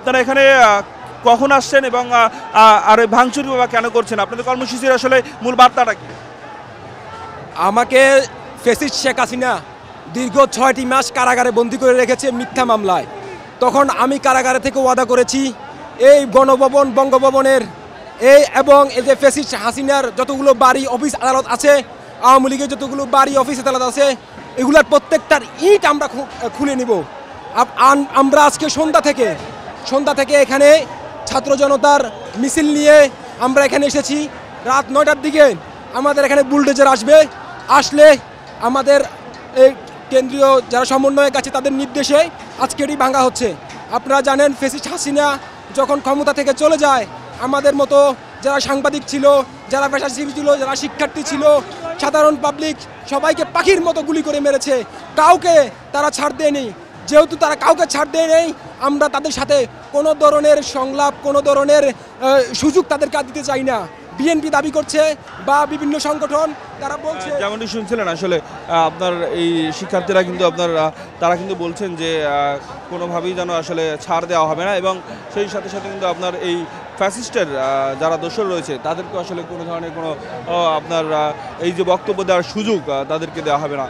আপনারা এখানে কখন আসছেন এবং আর ভাঙচুর বা কেন করছেন? আপনাদের কর্মসূচির আসলে মূল বার্তাটা কি? আমাকে ফ্যাসিস্ট শেখ হাসিনা দীর্ঘ ৬টি মাস কারাগারে বন্দী করে রেখেছে মিথ্যা মামলায়। তখন আমি কারাগারে থেকে ওয়াদা করেছি এই গণভবন বঙ্গভবনের এবং এই যে ফ্যাসিস্ট হাসিনার যতগুলো বাড়ি অফিস আদালত আছে, আওয়ামী লীগের যতগুলো বাড়ি অফিস আদালত আছে, এগুলার প্রত্যেকটার ইট আমরা খুলে নিব। আমরা আজকে সন্ধ্যা থেকে এখানে ছাত্র জনতার মিছিল নিয়ে আমরা এখানে এসেছি। রাত ৯টার দিকে আমাদের এখানে বুলডোজার আসলে আমাদের এই কেন্দ্রীয় যারা সমন্বয়ক আছে তাদের নির্দেশে আজকে এটি ভাঙা হচ্ছে। আপনারা জানেন ফ্যাসিস্ট হাসিনা যখন ক্ষমতা থেকে চলে যায় আমাদের মতো যারা সাংবাদিক ছিল, যারা পেশাজীবী ছিল, যারা শিক্ষার্থী ছিল, সাধারণ পাবলিক সবাইকে পাখির মতো গুলি করে মেরেছে। কাউকে তারা ছাড় দেয়নি। যেহেতু তারা কাউকে ছাড় দেয় নেই, আমরা তাদের সাথে কোনো ধরনের সংলাপ, কোনো ধরনের সুযোগ তাদেরকে দিতে চাই না। বিএনপি দাবি করছে বা বিভিন্ন সংগঠন তারা বলছে, যেমনটি শুনছিলেন আসলে আপনার এই শিক্ষার্থীরা কিন্তু তারা কিন্তু বলছেন যে কোনোভাবেই যেন আসলে ছাড় দেওয়া হবে না এবং সেই সাথে সাথে কিন্তু আপনার এই ফ্যাসিস্টের যারা দোষর রয়েছে তাদেরকে আসলে কোনো ধরনের কোনো আপনার এই যে বক্তব্য দেওয়ার সুযোগ তাদেরকে দেওয়া হবে না।